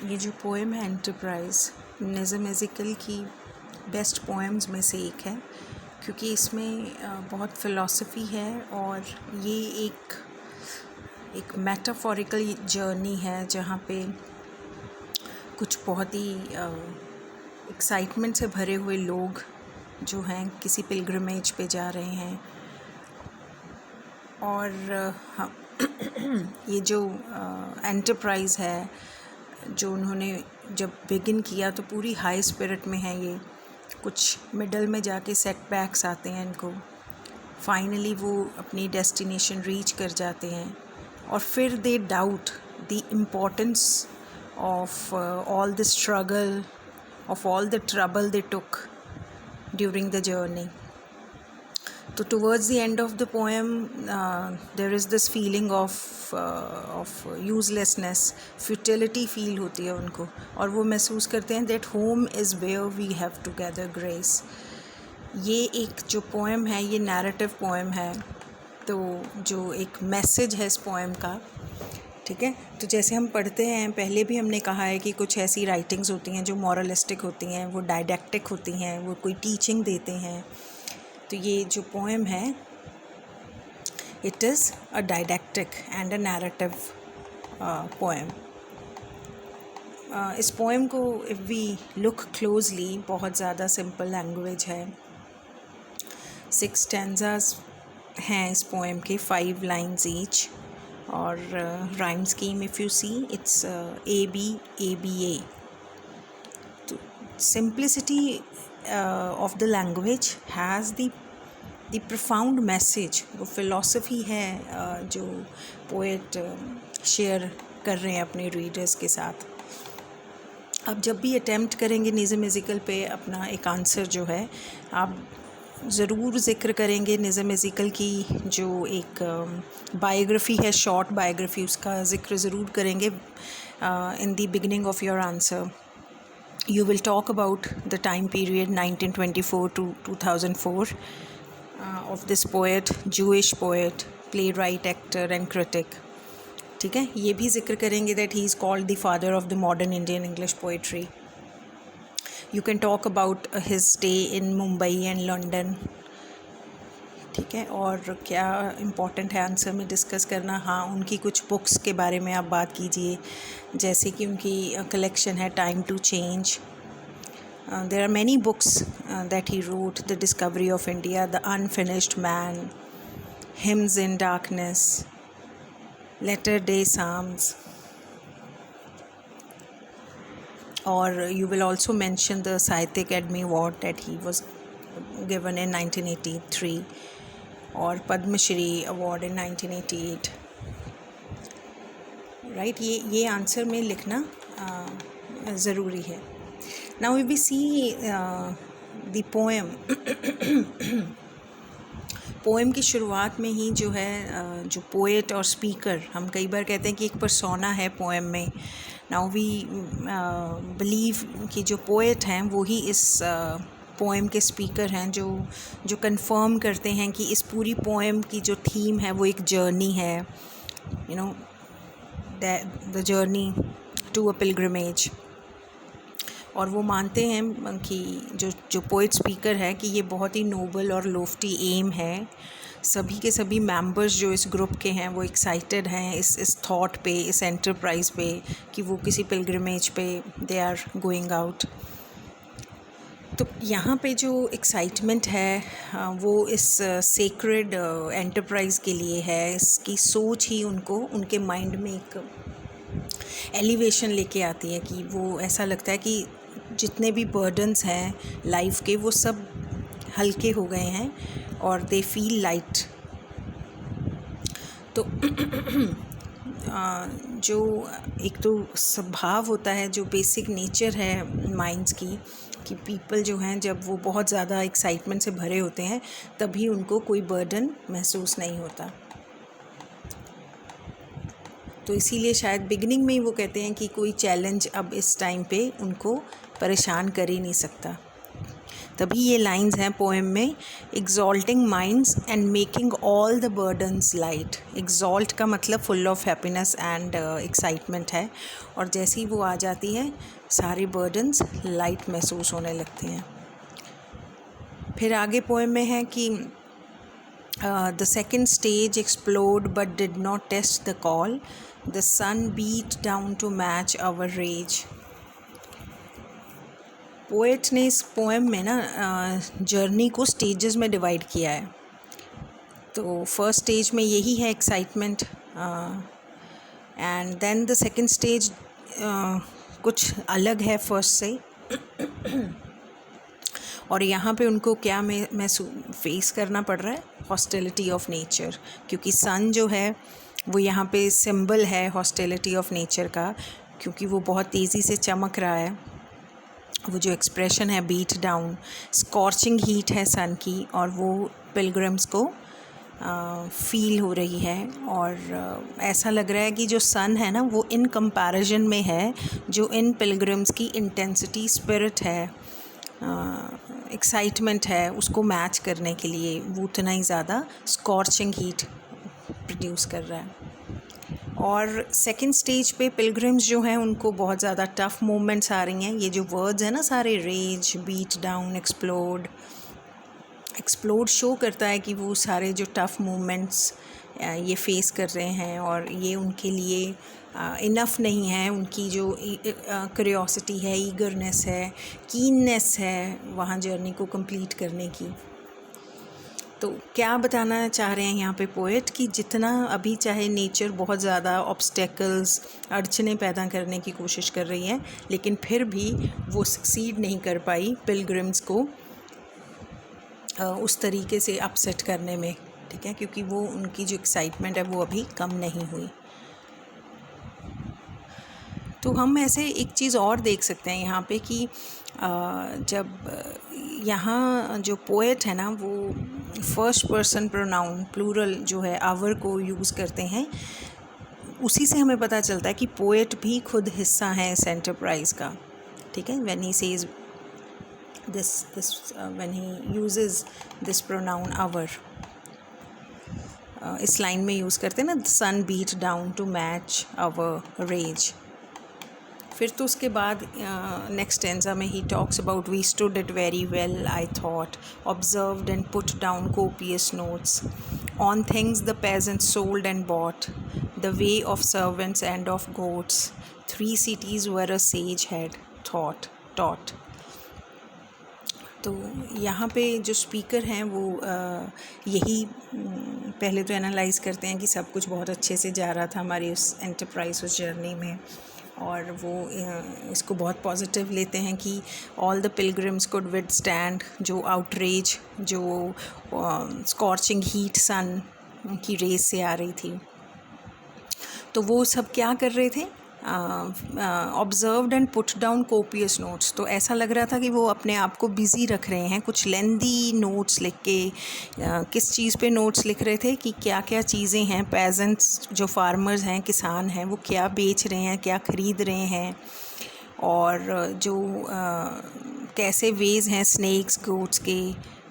ये जो पोएम है एंटरप्राइज, नज़म एज़िकल की बेस्ट पोएम्स में से एक है, क्योंकि इसमें बहुत फ़िलॉसफी है और ये एक मेटाफोरिकल जर्नी है जहाँ पे कुछ बहुत ही एक्साइटमेंट से भरे हुए लोग जो हैं किसी पिलग्रिमेज पे जा रहे हैं। और हाँ ये जो एंटरप्राइज़ है जो उन्होंने जब बिगिन किया तो पूरी हाई स्पिरिट में है ये। कुछ मिडल में जाके सेटबैक्स आते हैं इनको, फाइनली वो अपनी डेस्टिनेशन रीच कर जाते हैं और फिर they doubt the importance of all the struggle, of all the trouble they took during the journey. तो towards the end of the poem there is this feeling of uselessness, futility feel होती है उनको, और वो महसूस करते हैं that home is where we have to gather grace। ये एक जो पोएम है ये नैरेटिव पोएम है, तो जो एक मैसेज है इस पोएम का, ठीक है। तो जैसे हम पढ़ते हैं, पहले भी हमने कहा है कि कुछ ऐसी राइटिंग्स होती हैं जो मॉरलिस्टिक होती हैं, वो डायडेक्टिक होती हैं, वो कोई टीचिंग देते हैं। तो ये जो पोएम है it is a didactic and a narrative poem. इस पोएम को इफ़ वी लुक क्लोजली बहुत ज़्यादा सिंपल लैंग्वेज है। 6 स्टैंजास हैं इस पोएम के, 5 लाइन्स ईच, और rhyme scheme if you see it's ABABA। तो simplicity of the language has the profound message, वो philosophy है जो पोएट शेयर कर रहे हैं अपने रीडर्स के साथ। अब जब भी अटेम्प्ट करेंगे नज़म एज़िकल पे अपना एक आंसर जो है, आप ज़रूर ज़िक्र करेंगे नज़म एज़िकल की जो एक बायोग्राफ़ी है, शॉर्ट बायोग्राफ़ी, उसका ज़िक्र ज़रूर करेंगे in the beginning of your answer. You will talk about the time period 1924 to 2004 of this poet, Jewish poet, playwright, actor and critic, ठीक है। ये भी जिक्र करेंगे that he is called the father of the modern Indian English poetry. You can talk about his stay in Mumbai and London, ठीक है। और क्या इम्पोर्टेंट है आंसर में डिस्कस करना, हाँ उनकी कुछ बुक्स के बारे में आप बात कीजिए, जैसे कि उनकी कलेक्शन है time to change. There are many books that he wrote, the discovery of India, the unfinished man, hymns in darkness, later day psalms, और you will also mention the Sahitya Akademi award that he was given in 1983 और Padmashri award in 1988, right. ये answer में लिखना ज़रूरी है। Now we see the poem. Poem की शुरुआत में ही जो है जो पोएट और स्पीकर, हम कई बार कहते हैं कि एक पर्सोना है पोएम में। नाउ वी बिलीव कि जो पोएट हैं वो ही इस पोएम के स्पीकर हैं, जो कंफर्म करते हैं कि इस पूरी पोएम की जो थीम है वो एक जर्नी है, you know, the journey to a pilgrimage. और वो मानते हैं कि जो पोएट स्पीकर है कि ये बहुत ही नोबल और लोफ्टी एम है। सभी के सभी मेंबर्स जो इस ग्रुप के हैं वो एक्साइटेड हैं इस थॉट पे, इस एंटरप्राइज़ पे कि वो किसी पिलग्रिमेज पे दे आर गोइंग आउट। तो यहाँ पे जो एक्साइटमेंट है वो इस सेक्रेड एंटरप्राइज़ के लिए है। इसकी सोच ही उनको उनके माइंड में एक एलिवेशन लेके आती है कि वो ऐसा लगता है कि जितने भी बर्डन्स हैं लाइफ के वो सब हल्के हो गए हैं और दे फील लाइट। तो जो एक तो स्वभाव होता है, जो बेसिक नेचर है माइंड्स की, कि पीपल जो हैं जब वो बहुत ज़्यादा एक्साइटमेंट से भरे होते हैं तभी उनको कोई बर्डन महसूस नहीं होता। तो इसीलिए शायद बिगिनिंग में ही वो कहते हैं कि कोई चैलेंज अब इस टाइम पे उनको परेशान कर ही नहीं सकता। तभी ये लाइंस हैं पोएम में, exalting minds and making all the burdens light. Exalt का मतलब full of happiness and excitement है, और जैसे ही वो आ जाती है सारे बर्डन्स लाइट महसूस होने लगते हैं। फिर आगे पोएम में है कि the second stage explode but did not test the call. The sun beat down to match our rage. Poet ने इस पोएम में ना जर्नी को स्टेजेस में डिवाइड किया है। तो फर्स्ट स्टेज में यही है excitement, and then the second stage कुछ अलग है फर्स्ट से। और यहाँ पे उनको क्या फेस करना पड़ रहा है, हॉस्टिलिटी ऑफ नेचर, क्योंकि सन जो है वो यहाँ पे सिंबल है हॉस्टिलिटी ऑफ नेचर का, क्योंकि वो बहुत तेज़ी से चमक रहा है। वो जो एक्सप्रेशन है बीट डाउन, स्कॉर्चिंग हीट है सन की, और वो पिलग्रिम्स को फील हो रही है। और ऐसा लग रहा है कि जो सन है ना वो इन कंपैरिजन में है जो इन पिलग्रिम्स की इंटेंसिटी, स्पिरिट है, एक्साइटमेंट है, उसको मैच करने के लिए वो उतना ही ज़्यादा स्कॉर्चिंग हीट प्रोड्यूस कर रहा है। और सेकंड स्टेज पे पिलग्रिम्स जो हैं उनको बहुत ज़्यादा टफ़ मोमेंट्स आ रही हैं। ये जो वर्ड्स हैं ना सारे, rage, beat down, explode, explode show करता है कि वो सारे जो टफ़ मोमेंट्स ये फेस कर रहे हैं, और ये उनके लिए इनफ नहीं है। उनकी जो क्यूरियोसिटी है, ईगरनेस है, कीननेस है वहाँ जर्नी को कंप्लीट करने की। तो क्या बताना चाह रहे हैं यहाँ पे पोएट, कि जितना अभी चाहे नेचर बहुत ज़्यादा ऑब्स्टेकल्स, अड़चने पैदा करने की कोशिश कर रही है, लेकिन फिर भी वो सक्सीड नहीं कर पाई पिलग्रिम्स को उस तरीके से अपसेट करने में, ठीक है, क्योंकि वो उनकी जो एक्साइटमेंट है वो अभी कम नहीं हुई। तो हम ऐसे एक चीज़ और देख सकते हैं यहाँ पे कि जब यहाँ जो पोएट है ना वो फर्स्ट पर्सन प्रोनाउन प्लूरल जो है आवर को यूज़ करते हैं, उसी से हमें पता चलता है कि पोएट भी खुद हिस्सा है इस एंटरप्राइज़ का, ठीक है। When he says this when he uses this pronoun our, इस लाइन में यूज़ करते हैं ना, the sun beat down to match our rage। फिर तो उसके बाद नेक्स्ट टेंसा में he talks about we stood it very well I thought, observed and put down copious notes on things the peasants sold and bought, the way of servants and of goats, 3 cities where a sage had taught। तो यहाँ पे जो speaker हैं वो यही पहले तो analyse करते हैं कि सब कुछ बहुत अच्छे से जा रहा था हमारी उस एंटरप्राइज, उस जर्नी में, और वो इसको बहुत पॉजिटिव लेते हैं कि all the pilgrims could withstand जो आउटरेज, जो स्कॉर्चिंग हीट सन की रेस से आ रही थी। तो वो सब क्या कर रहे थे, observed and put down copious notes. तो ऐसा लग रहा था कि वो अपने आप को बिज़ी रख रहे हैं, कुछ लेंदी नोट्स लिख के। किस चीज़ पे नोट्स लिख रहे थे कि क्या क्या चीज़ें हैं, पेजेंट्स जो फार्मर्स हैं, किसान हैं, वो क्या बेच रहे हैं, क्या ख़रीद रहे हैं, और जो कैसे वेज हैं स्नेक्स, गोट्स के,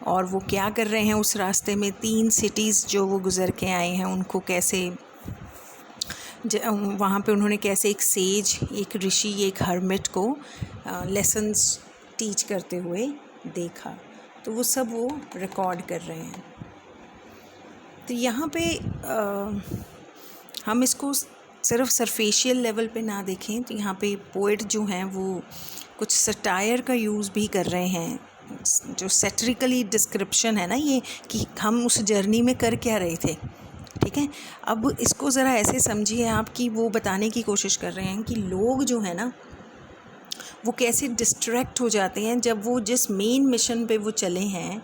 और वो क्या कर रहे हैं उस रास्ते में। 3 cities जो वो गुज़र के आए हैं उनको कैसे वहाँ पे उन्होंने कैसे एक सेज, एक ऋषि, एक हर्मिट को लेसन्स टीच करते हुए देखा। तो वो सब वो रिकॉर्ड कर रहे हैं। तो यहाँ पे हम इसको सिर्फ सरफेशियल लेवल पे ना देखें, तो यहाँ पे पोएट जो हैं वो कुछ सटायर का यूज़ भी कर रहे हैं, जो सेटरिकली डिस्क्रिप्शन है ना ये, कि हम उस जर्नी में कर क्या रहे थे, ठीक है। अब इसको ज़रा ऐसे समझिए आप कि वो बताने की कोशिश कर रहे हैं कि लोग जो है ना वो कैसे डिस्ट्रैक्ट हो जाते हैं जब वो जिस मेन मिशन पे वो चले हैं,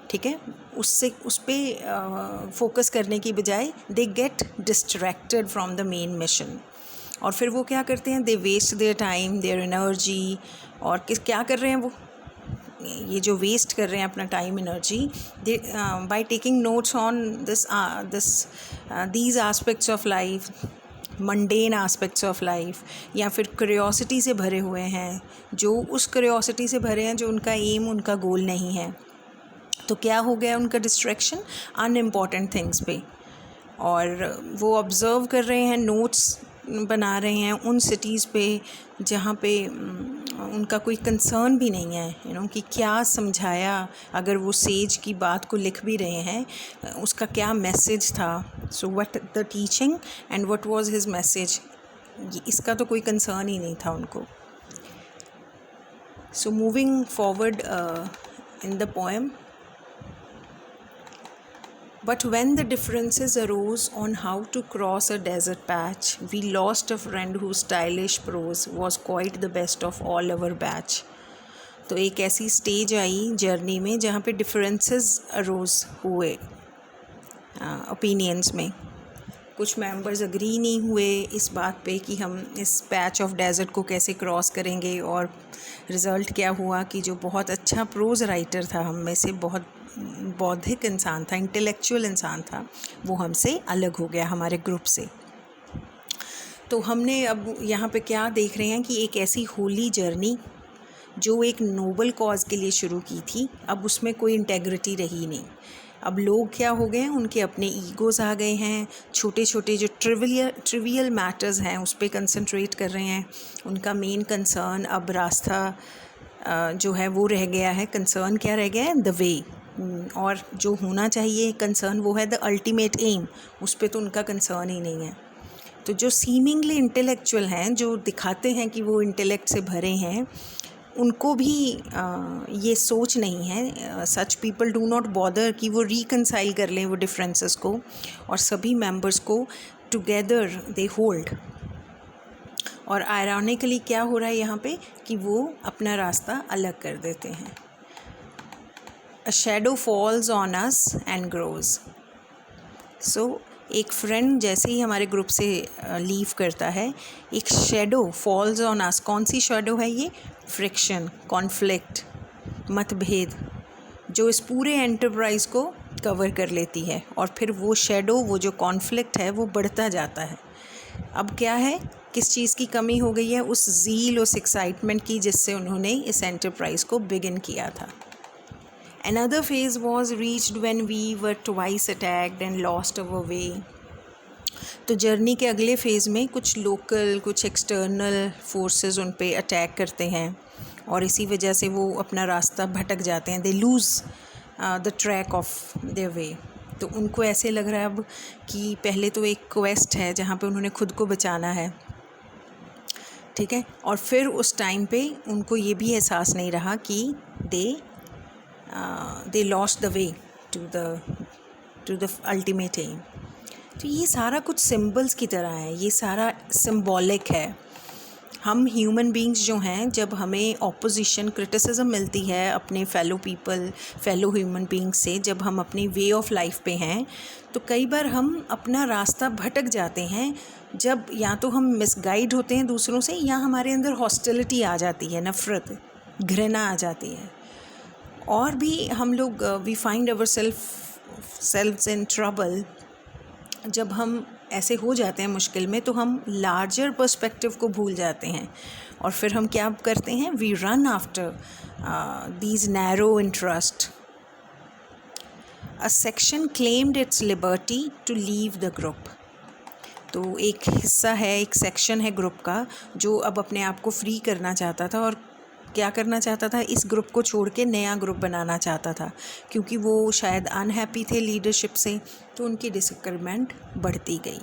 ठीक है, उस पर फोकस करने की बजाय they get distracted from the main mission. और फिर वो क्या करते हैं, they waste their time, their energy. और क्या कर रहे हैं वो, ये जो वेस्ट कर रहे हैं अपना time, energy, they by taking notes on these aspects of life, mundane aspects of life, या फिर क्यूरियोसिटी से भरे हुए हैं, जो उस क्यूरियोसिटी से भरे हैं जो उनका एम, उनका गोल नहीं है। तो क्या हो गया उनका डिस्ट्रैक्शन? अनइम्पॉर्टेंट थिंग्स पे। और वो ऑब्ज़र्व कर रहे हैं, नोट्स बना रहे हैं उन सिटीज़ पे जहाँ पे उनका कोई कंसर्न भी नहीं है, कि क्या समझाया, अगर वो सेज की बात को लिख भी रहे हैं उसका क्या मैसेज था। So what the teaching and what was his message, इसका तो कोई कंसर्न ही नहीं था उनको। So moving forward in the poem, but when the differences arose on how to cross a desert patch, we lost a friend whose stylish prose was quite the best of all our batch. तो एक ऐसी stage I journey में जहाँ पे differences arrows हुए opinions में। कुछ members agree नहीं हुए इस बात पे कि हम इस पैच ऑफ डेजर्ट को कैसे क्रॉस करेंगे, और रिज़ल्ट क्या हुआ कि जो बहुत अच्छा प्रोज़ राइटर था, हम में से बहुत बौद्धिक इंसान था, इंटेलेक्चुअल इंसान था, वो हमसे अलग हो गया, हमारे ग्रुप से। तो हमने अब यहाँ पे क्या देख रहे हैं कि एक ऐसी होली जर्नी जो एक नोबल कॉज के लिए शुरू की थी, अब उसमें कोई इंटेग्रिटी रही नहीं। अब लोग क्या हो गए हैं, उनके अपने ईगोज़ आ गए हैं, छोटे छोटे जो ट्रिवियल मैटर्स हैं उस पर कंसंट्रेट कर रहे हैं। उनका मेन कंसर्न अब रास्ता जो है वो रह गया है। कंसर्न क्या रह गया है? The way. और जो होना चाहिए कंसर्न वो है द अल्टीमेट एम, उस पर तो उनका कंसर्न ही नहीं है। तो जो सीमिंगली इंटेलेक्चुअल हैं, जो दिखाते हैं कि वो इंटेलेक्ट से भरे हैं, उनको भी ये सोच नहीं है, such people do not bother कि वो रिकंसाइल कर लें वो डिफरेंसेस को, और सभी मेंबर्स को टुगेदर दे होल्ड। और आयरॉनिकली क्या हो रहा है यहाँ पे कि वो अपना रास्ता अलग कर देते हैं। A shadow falls on us and grows. So एक फ्रेंड जैसे ही हमारे ग्रुप से लीव करता है, एक शेडो फॉल्स ऑन अस। कौन सी शेडो है ये? फ्रिक्शन, कॉन्फ्लिक्ट, मतभेद, जो इस पूरे एंटरप्राइज को कवर कर लेती है। और फिर वो शेडो, वो जो कॉन्फ्लिक्ट है, वो बढ़ता जाता है। अब क्या है, किस चीज़ की कमी हो गई है? उस ज़ील, उस एक्साइटमेंट की जिससे उन्होंने इस एंटरप्राइज को बिगिन किया था। Another phase was reached when we were twice attacked and lost our way. तो जर्नी के अगले फ़ेज़ में कुछ लोकल, कुछ एक्सटर्नल फोर्सेस उन पे अटैक करते हैं, और इसी वजह से वो अपना रास्ता भटक जाते हैं। They lose the track of their way. तो उनको ऐसे लग रहा है अब कि पहले तो एक क्वेस्ट है जहाँ पे उन्होंने खुद को बचाना है, ठीक है, और फिर उस टाइम पे उनको ये भी एहसास नहीं रहा कि they lost the way to the ultimate aim. तो ये सारा कुछ सिम्बल्स की तरह है, ये सारा सिम्बॉलिक है। हम ह्यूमन बींग्स जो हैं, जब हमें ऑपोजिशन, क्रिटिसिज्म मिलती है अपने फेलो ह्यूमन बींग्स से, जब हम अपनी वे ऑफ लाइफ पे हैं, तो कई बार हम अपना रास्ता भटक जाते हैं। जब या तो हम मिसगाइड होते हैं दूसरों से, या हमारे अंदर हॉस्टिलिटी आ जाती है, नफ़रत, घृणा आ जाती है। और भी हम लोग we find ourselves in trouble. जब हम ऐसे हो जाते हैं मुश्किल में, तो हम लार्जर पर्सपेक्टिव को भूल जाते हैं, और फिर हम क्या करते हैं? We run after these narrow interest. A section claimed its liberty to leave the group. तो एक हिस्सा है, एक सेक्शन है ग्रुप का, जो अब अपने आप को फ्री करना चाहता था, और क्या करना चाहता था? इस ग्रुप को छोड़ के नया ग्रुप बनाना चाहता था, क्योंकि वो शायद अनहैप्पी थे लीडरशिप से, तो उनकी डिसएग्रीमेंट बढ़ती गई।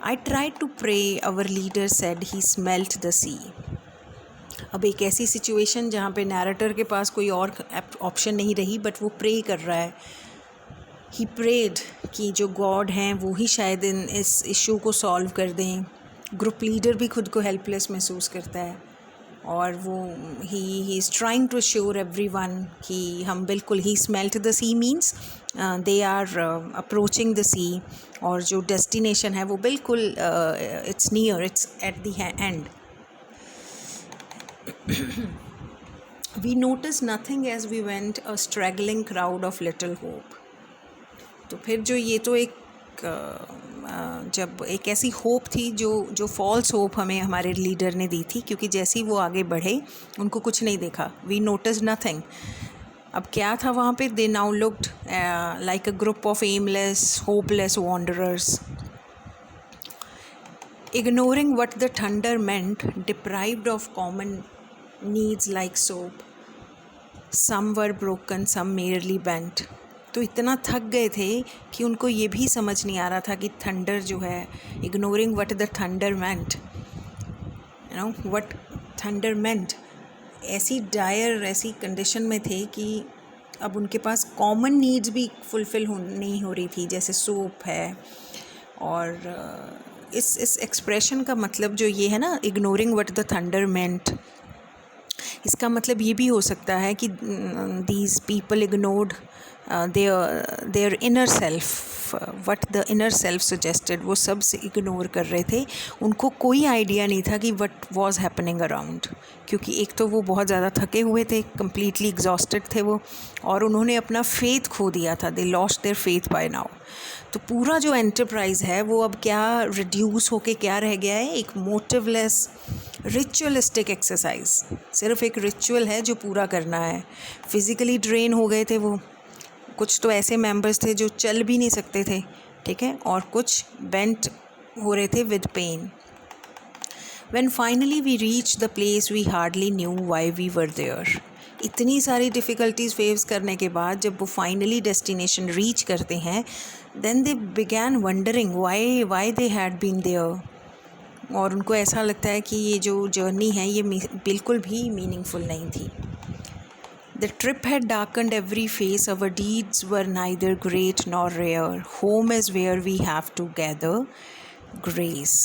I tried to pray, our leader said he smelt the sea. अब एक ऐसी सिचुएशन जहाँ पे नैरेटर के पास कोई और ऑप्शन नहीं रही, बट वो प्रे कर रहा है। ही प्रेड कि जो गॉड हैं वो ही शायद इस इशू को सॉल्व कर दें। ग्रुप लीडर भी खुद को हेल्पलेस महसूस करता है, और वो he is trying to assure everyone कि हम बिल्कुल, he smelt the sea means they are approaching the sea, और जो डेस्टिनेशन है वो बिल्कुल it's near, it's at the end. We notice nothing as we went, a struggling crowd of little hope. तो फिर जो ये तो एक जब एक ऐसी होप थी जो फॉल्स होप हमें हमारे लीडर ने दी थी, क्योंकि जैसे ही वो आगे बढ़े उनको कुछ नहीं देखा, वी नोटिस नथिंग। अब क्या था वहाँ पे, they now looked like a group of aimless hopeless wanderers, ignoring what the thunder meant, deprived of common needs like soap. Some were broken, some merely bent. तो इतना थक गए थे कि उनको ये भी समझ नहीं आ रहा था कि थंडर जो है, ignoring what the thunder meant, you know what thunder meant, ऐसी डायर ऐसी कंडीशन में थे कि अब उनके पास कॉमन नीड्स भी फुलफ़िल नहीं हो रही थी, जैसे सोप है। और इस एक्सप्रेशन का मतलब जो ये है ना, इग्नोरिंग व्हाट द थंडर मेंट, इसका मतलब ये भी हो सकता है कि these people ignored their inner self, what the inner self suggested, वो सब से इग्नोर कर रहे थे। उनको कोई आइडिया नहीं था कि व्हाट वाज हैपनिंग अराउंड, क्योंकि एक तो वो बहुत ज़्यादा थके हुए थे, कम्प्लीटली एग्जॉस्टेड थे वो, और उन्होंने अपना फेथ खो दिया था, they lost their faith bye now. तो पूरा जो एंटरप्राइज़ है वो अब क्या रिड्यूस होके क्या रह गया है, एक मोटिवलेस रिचुअलिस्टिक एक्सरसाइज, सिर्फ एक रिचुअल है जो पूरा करना है। फिज़िकली ड्रेन हो गए थे वो, कुछ तो ऐसे मेंबर्स थे जो चल भी नहीं सकते थे, ठीक है, और कुछ बेंट हो रहे थे with pain. When finally we reached the place we hardly knew why we were there. इतनी सारी डिफ़िकल्टीज़ फेस करने के बाद जब वो फाइनली डेस्टिनेशन रीच करते हैं, then they began wondering why they had been there. और उनको ऐसा लगता है कि ये जो जर्नी है ये बिल्कुल भी मीनिंगफुल नहीं थी। The trip had darkened every face, our deeds were neither great nor rare. Home is where we have to gather grace.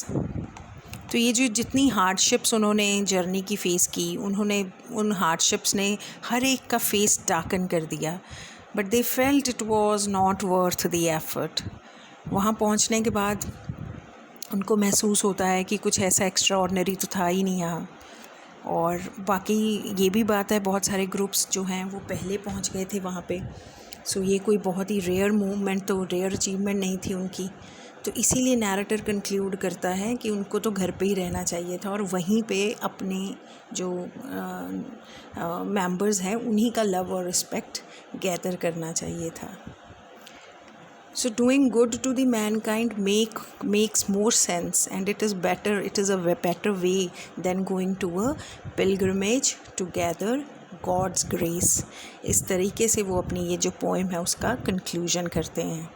तो ये जो जितनी हार्डशिप्स उन्होंने जर्नी की फ़ेस की, उन्होंने उन हार्डशिप्स ने हर एक का फेस डार्कन कर दिया, but they felt it was not worth the effort. वहाँ पहुँचने के बाद उनको महसूस होता है कि कुछ ऐसा एक्स्ट्रा ऑर्डिनरी तो था ही नहीं यहाँ। और बाकी ये भी बात है, बहुत सारे ग्रुप्स जो हैं वो पहले पहुँच गए थे वहाँ पे, सो ये कोई बहुत ही रेयर मूवमेंट तो रेयर अचीवमेंट नहीं थी उनकी। तो इसीलिए नैरेटर कंक्लूड करता है कि उनको तो घर पे ही रहना चाहिए था और वहीं पे अपने जो मेंबर्स हैं उन्हीं का लव और रिस्पेक्ट गैदर करना चाहिए था। So doing good to the mankind makes more sense, and it is a better way than going to a pilgrimage to gather God's grace. इस तरीके से वो अपनी ये जो पोएम है उसका कंक्लूजन करते हैं।